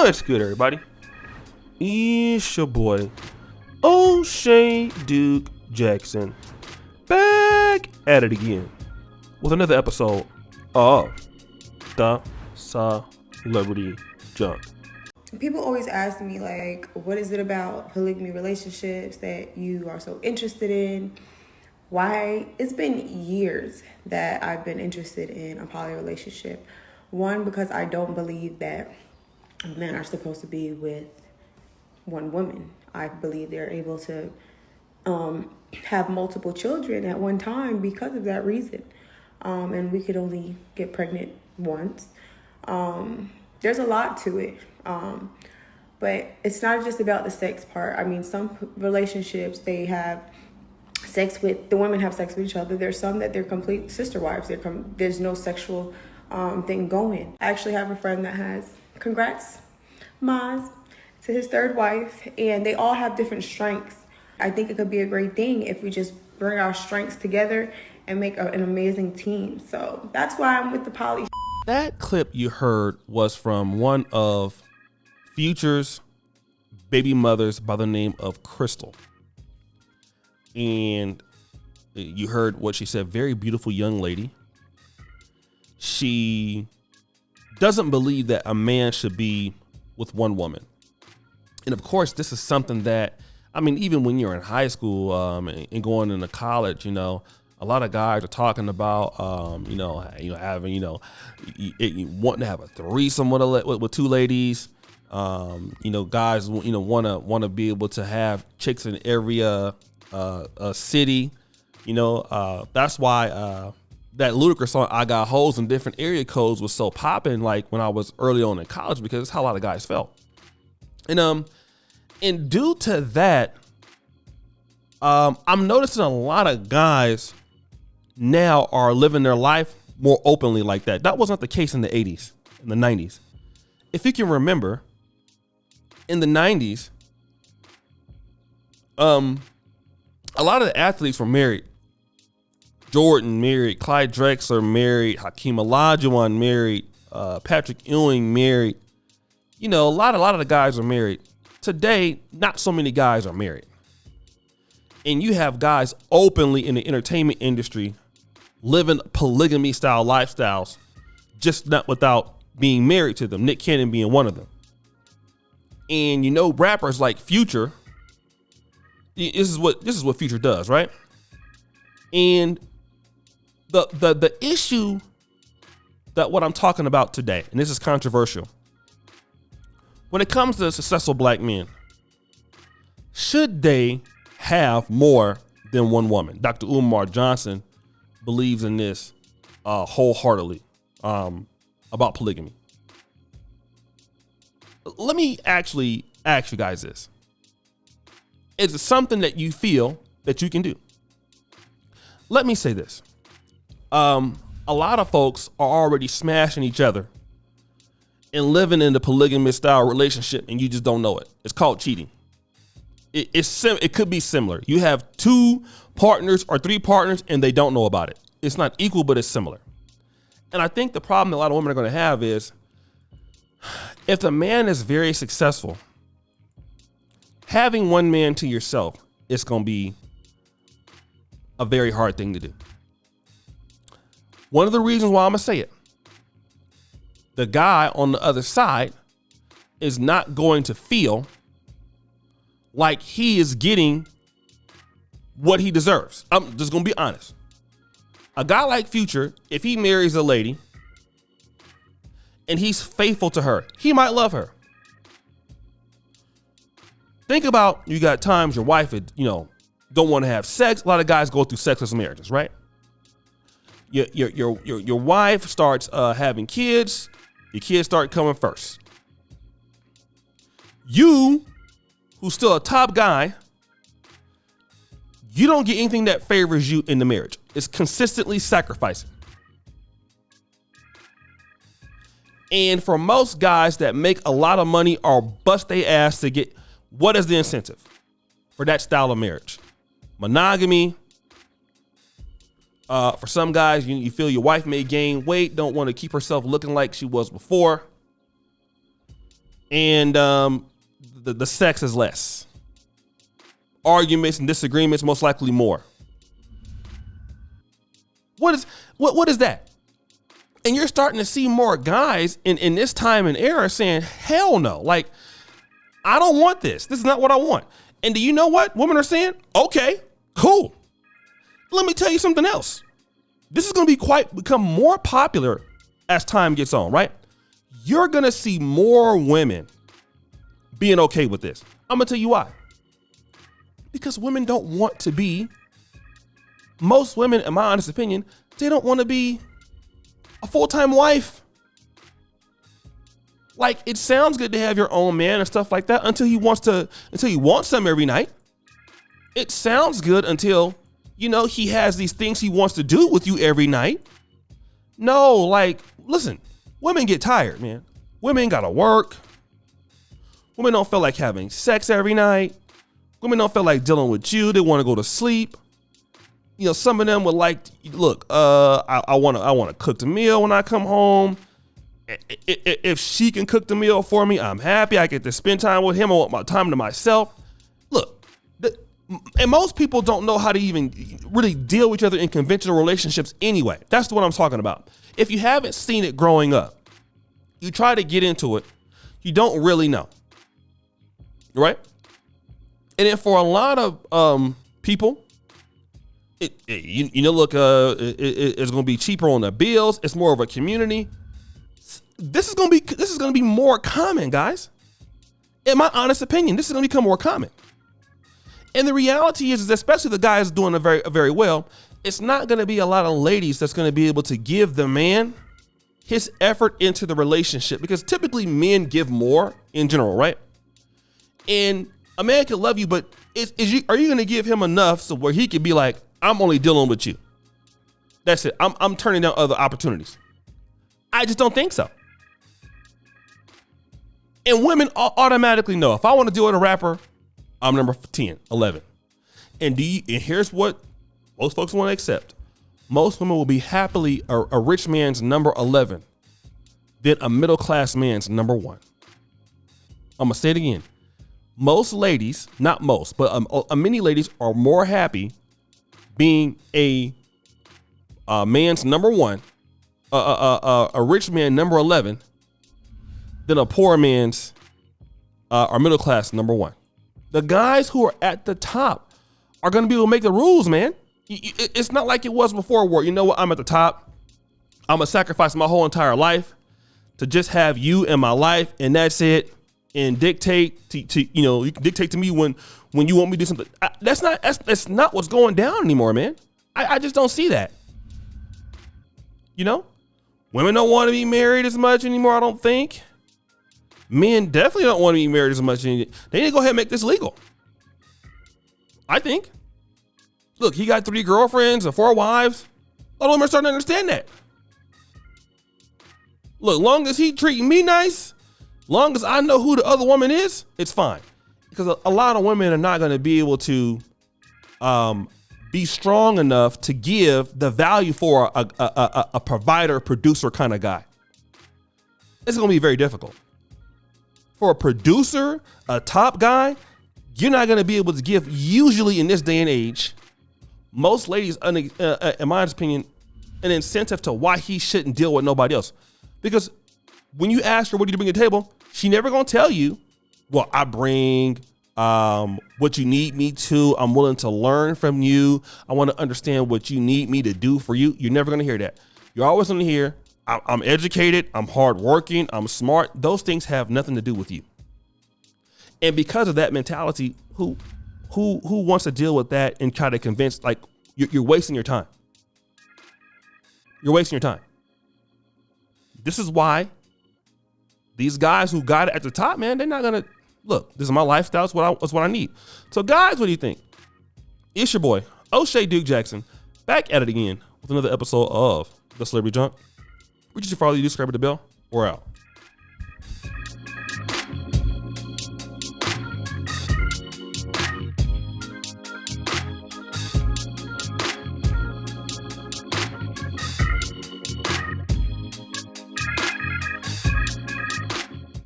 What's good, everybody? It's your boy, O'Shea Duke Jackson, back at it again with another episode of The Celebrity Junk. People always ask me, like, what is it about polygamy relationships that you are so interested in? Why? It's been years that I've been interested in a poly relationship. One, because I don't believe that men are supposed to be with one woman. I believe they're able to have multiple children at one time because of that reason. And we could only get pregnant once. There's a lot to it. But it's not just about the sex part. I mean, some relationships, they have sex with, the women have sex with each other. There's some that they're complete sister wives. There's no sexual thing going. I actually have a friend that has, congrats, Maz, to his third wife, and they all have different strengths. I think it could be a great thing if we just bring our strengths together and make an amazing team. So that's why I'm with the poly. That clip you heard was from one of Future's baby mothers by the name of Crystal. And you heard what she said. Very beautiful young lady. She doesn't believe that a man should be with one woman. And of course, this is something that, I mean, even when you're in high school and going into college, you know, a lot of guys are talking about, having, wanting to have a threesome with two ladies. Guys, want to be able to have chicks in every city. That's why that Ludacris song, I Got Hoes in Different Area Codes, was so popping, like when I was early on in college, because it's how a lot of guys felt. And due to that, I'm noticing a lot of guys now are living their life more openly like that. That wasn't the case in the 80s, in the 90s. If you can remember, in the 90s, a lot of the athletes were married. Jordan married, Clyde Drexler married, Hakeem Olajuwon married, Patrick Ewing married. A lot of the guys are married. Today, not so many guys are married. And you have guys openly in the entertainment industry living polygamy style lifestyles, just not without being married to them. Nick Cannon being one of them. And rappers like Future, this is what Future does, right? And the issue that what I'm talking about today, and this is controversial, when it comes to successful black men, should they have more than one woman? Dr. Umar Johnson believes in this wholeheartedly about polygamy. Let me actually ask you guys this. Is it something that you feel that you can do? Let me say this. A lot of folks are already smashing each other and living in the polygamous style relationship, and you just don't know it. It's called cheating. It could be similar. You have two partners or three partners and they don't know about it. It's not equal, but it's similar. And I think the problem that a lot of women are going to have is, if the man is very successful, having one man to yourself is going to be a very hard thing to do. One of the reasons why I'm going to say it, the guy on the other side is not going to feel like he is getting what he deserves. I'm just going to be honest. A guy like Future, if he marries a lady and he's faithful to her, he might love her. Think about, you got times your wife, don't want to have sex. A lot of guys go through sexless marriages, right? Your wife starts having kids. Your kids start coming first. You, who's still a top guy, you don't get anything that favors you in the marriage. It's consistently sacrificing. And for most guys that make a lot of money or bust their ass to get, what is the incentive for that style of marriage? Monogamy. For some guys, you feel your wife may gain weight, don't want to keep herself looking like she was before. and the sex is less. Arguments and disagreements most likely more. What is that? And you're starting to see more guys in this time and era saying, hell no. Like, I don't want this. This is not what I want. And do you know what women are saying? Okay, cool. Let me tell you something else. This is going to become more popular as time gets on, right? You're going to see more women being okay with this. I'm going to tell you why. Because women don't want to be, most women, in my honest opinion, they don't want to be a full-time wife. Like, it sounds good to have your own man and stuff like that until you want some every night. It sounds good until, he has these things he wants to do with you every night. No, like, listen, women get tired, man. Women gotta work. Women don't feel like having sex every night. Women don't feel like dealing with you. They want to go to sleep. Some of them would like, look, I want to cook the meal when I come home. If she can cook the meal for me, I'm happy. I get to spend time with him. I want my time to myself. Look, and most people don't know how to even really deal with each other in conventional relationships anyway. That's what I'm talking about. If you haven't seen it growing up, you try to get into it, you don't really know. Right? And then for a lot of people, it's going to be cheaper on the bills. It's more of a community. This is going to be more common, guys. In my honest opinion, this is going to become more common. And the reality is especially the guys doing very, very well, it's not going to be a lot of ladies that's going to be able to give the man his effort into the relationship, because typically men give more in general, right? And a man can love you, but are you going to give him enough so where he can be like, I'm only dealing with you? That's it. I'm turning down other opportunities. I just don't think so. And women automatically know, if I want to deal with a rapper, I'm number 10, 11. And here's what most folks want to accept. Most women will be happily a rich man's number 11 than a middle class man's number 1. I'm going to say it again. Most ladies, not most, but many ladies are more happy being a man's number 1, a rich man number 11, than a poor man's or middle class number 1. The guys who are at the top are going to be able to make the rules, man. It's not like it was before where, I'm at the top. I'm going to sacrifice my whole entire life to just have you in my life, and that's it. And dictate to you can dictate to me when you want me to do something. That's not what's going down anymore, man. I just don't see that. Women don't want to be married as much anymore, I don't think. Men definitely don't want to be married as much. They need to go ahead and make this legal, I think. Look, he got 3 girlfriends and 4 wives. A lot of women are starting to understand that. Look, long as he treating me nice, long as I know who the other woman is, it's fine. Because a lot of women are not going to be able to be strong enough to give the value for a provider, producer kind of guy. It's going to be very difficult. For a producer, a top guy, you're not going to be able to give, usually in this day and age, most ladies, in my opinion, an incentive to why he shouldn't deal with nobody else. Because when you ask her, what do you bring to the table? She never going to tell you, well, I bring what you need me to. I'm willing to learn from you. I want to understand what you need me to do for you. You're never going to hear that. You're always going to hear, I'm educated, I'm hardworking, I'm smart. Those things have nothing to do with you. And because of that mentality, who wants to deal with that and try to convince, like, you're wasting your time. You're wasting your time. This is why these guys who got it at the top, man, they're not going to, look, this is my lifestyle. It's what I need. So guys, what do you think? It's your boy, O'Shea Duke Jackson, back at it again with another episode of The Celebrity Junk. We just follow you, subscribe to the bell. We're out.